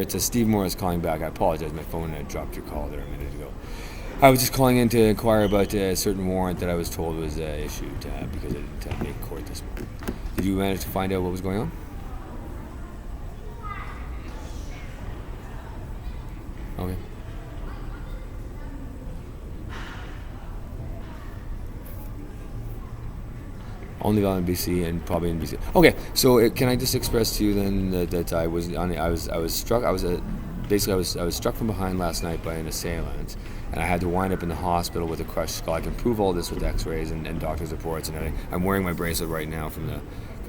It's Steve Morris calling back. I apologize. My phone dropped your call there a minute ago. I was just calling in to inquire about a certain warrant that I was told was issued because I didn't make court this morning. Did you manage to find out what was going on? Okay. Only on BC and probably in BC. Okay, so can I just express to you then that I was struck. I was struck from behind last night by an assailant, and I had to wind up in the hospital with a crushed skull. I can prove all this with X-rays and doctor's reports and everything. I'm wearing my bracelet right now from the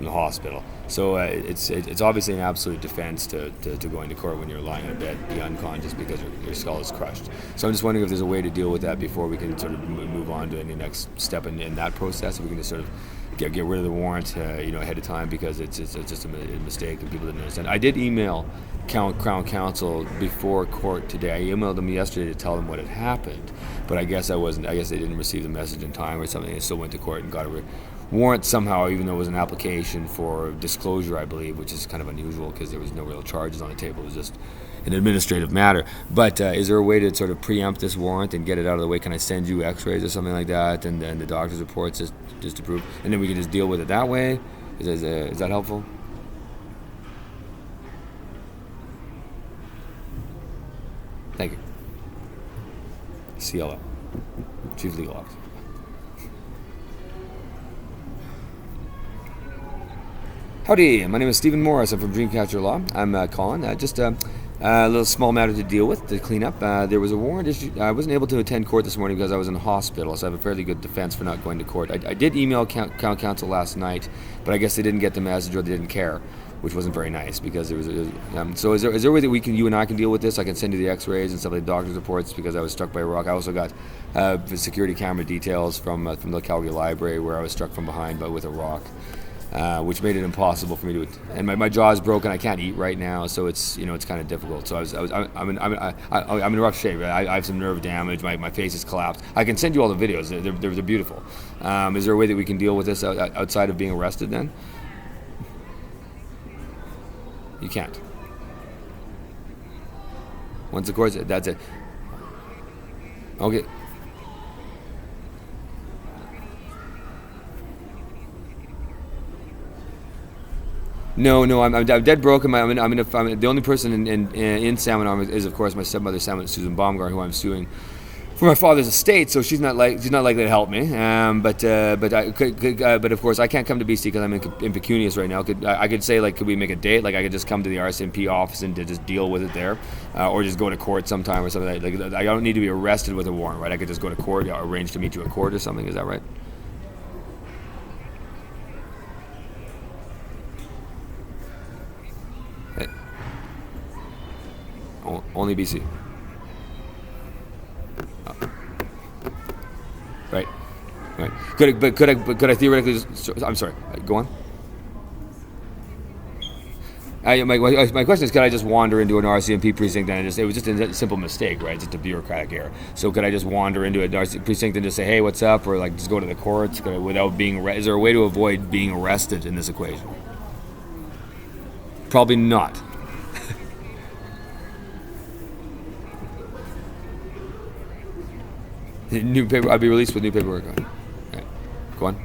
hospital. So it's obviously an absolute defense to going to court when you're lying in a bed, be unconscious because your skull is crushed. So I'm just wondering if there's a way to deal with that before we can sort of move on to any next step in that process. If we can just sort of get rid of the warrant, ahead of time, because it's just a mistake and people didn't understand. I did email Crown Counsel before court today. I emailed them yesterday to tell them what had happened, but I guess they didn't receive the message in time or something. They still went to court and got a warrant somehow, even though it was an application for disclosure, I believe, which is kind of unusual because there was no real charges on the table. It was just an administrative matter. But is there a way to sort of preempt this warrant and get it out of the way? Can I send you X-rays or something like that, and then the doctor's reports just to prove, and then we can just deal with it that way? Is that helpful? Thank you. CLO, Chief Legal Officer. Howdy, my name is Stephen Morris. I'm from Dreamcatcher Law. I'm calling just a little small matter to deal with, to clean up. There was a warrant issued. I wasn't able to attend court this morning because I was in the hospital, so I have a fairly good defense for not going to court. I did email Crown Counsel last night, but I guess they didn't get the message or they didn't care, which wasn't very nice because there was. So is there a way that you and I can deal with this? I can send you the X-rays and stuff like doctor's reports because I was struck by a rock. I also got the security camera details from the Calgary Library where I was struck from behind with a rock. Which made it impossible for me to, and my jaw is broken. I can't eat right now, so it's kind of difficult. So I'm in rough shape. I have some nerve damage. My face is collapsed. I can send you all the videos. They're beautiful. Is there a way that we can deal with this outside of being arrested? Then you can't. Once the court's, that's it. Okay. No, I'm dead broken. I'm the only person in Salmon Arm is of course my stepmother, Susan Baumgart, who I'm suing for my father's estate. So she's not likely to help me. But of course I can't come to BC because I'm impecunious right now. I could say, like, could we make a date? Like I could just come to the RCMP office and to just deal with it there, or just go to court sometime or something. Like I don't need to be arrested with a warrant, right? I could just go to court, arrange to meet you at court or something. Is that right? Only BC. Oh. Right. Could I theoretically just, I'm sorry. Go on. My question is, could I just wander into an RCMP precinct and it was just a simple mistake, right? Just a bureaucratic error. So could I just wander into an RCMP precinct and just say, hey, what's up? Or like just go to the courts without being is there a way to avoid being arrested in this equation? Probably not. New paper. I'll be released with new paperwork on. Right. Go on.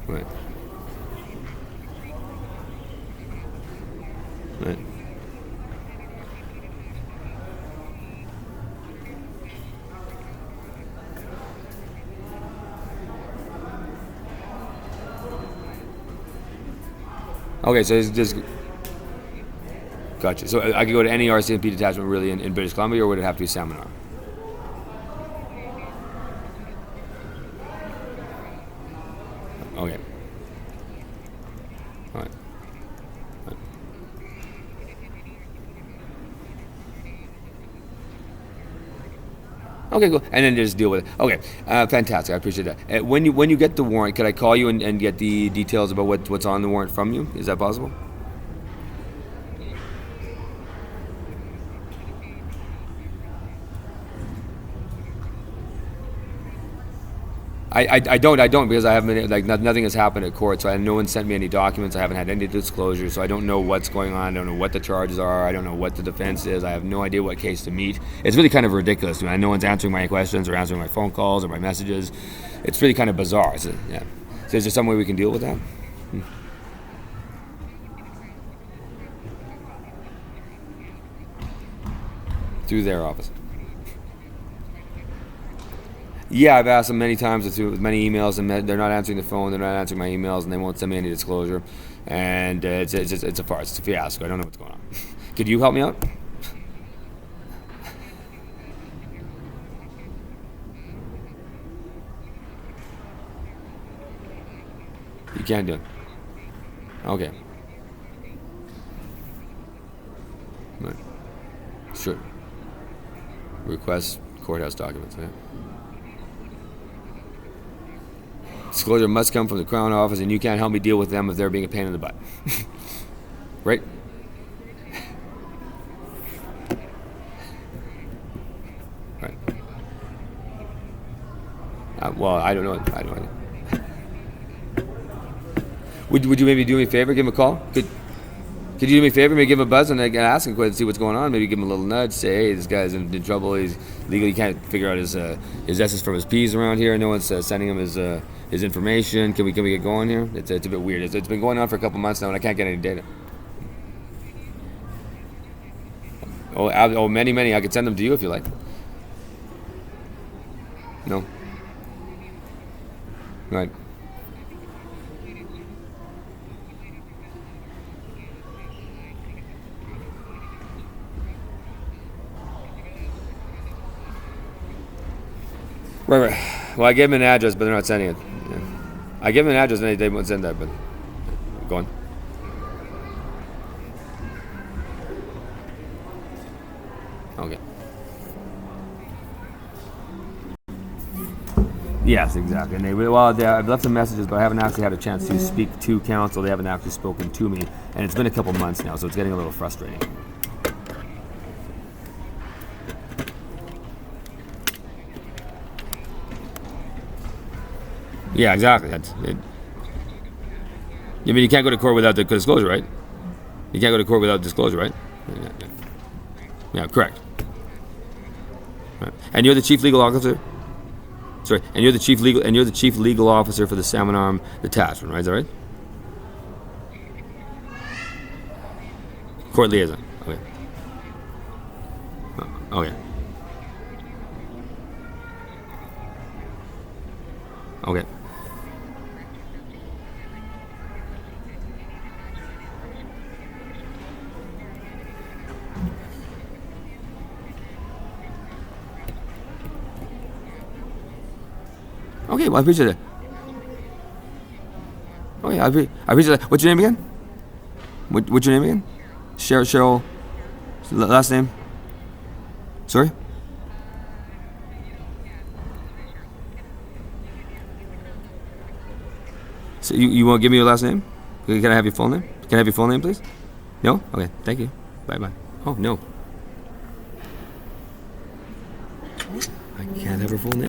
Right. Right. Okay, so it's just gotcha. So I could go to any RCMP detachment really in British Columbia, or would it have to be Salmon Arm? Okay. All right. Okay, cool. And then just deal with it. Okay, fantastic. I appreciate that. When you get the warrant, could I call you and get the details about what's on the warrant from you? Is that possible? I don't because I haven't been, like nothing has happened at court, so no one sent me any documents. I haven't had any disclosure, so I don't know what's going on. I don't know what the charges are. I don't know what the defense is. I have no idea what case to meet. It's really kind of ridiculous to me. No one's answering my questions or answering my phone calls or my messages. It's really kind of bizarre. So, yeah. So is there some way we can deal with that? Through their office. Yeah, I've asked them many times through many emails, and they're not answering the phone. They're not answering my emails, and they won't send me any disclosure. And it's a farce. It's a fiasco. I don't know what's going on. Could you help me out? You can't do it. Okay. Right. Sure. Request courthouse documents. Yeah. Disclosure must come from the Crown Office, and you can't help me deal with them if they're being a pain in the butt. Right? Right. Well, I don't know. I don't know. Would you maybe do me a favor? Give him a call? Could you do me a favor? Maybe give him a buzz and ask him and see what's going on. Maybe give him a little nudge. Say, hey, this guy's in trouble. He's legally can't figure out his S's from his P's around here. No one's sending him his information. Can we get going here? It's a bit weird. It's been going on for a couple months now, and I can't get any data. Many. I could send them to you if you like. No. Right. Right. Well, I gave them an address, but they're not sending it. Yeah. I gave them an address, and they won't send that, but go on. Okay. Yes, exactly. And I've left some messages, but I haven't actually had a chance to speak to counsel. They haven't actually spoken to me, and it's been a couple months now, so it's getting a little frustrating. Yeah, exactly. That's it. I mean, you can't go to court without the disclosure, right? You can't go to court without disclosure, right? Yeah, correct. Right. And you're the chief legal officer. Sorry, and you're the chief legal officer for the Salmon Arm detachment, right? Is that right? Court liaison. Okay. Okay. Okay. Okay, well, I appreciate it. Okay, I appreciate that. What's your name again? What's your name again? Cheryl. Last name? Sorry? So you won't give me your last name? Can I have your full name? Can I have your full name, please? No? Okay, thank you. Bye-bye. Oh, no. I can't have her full name.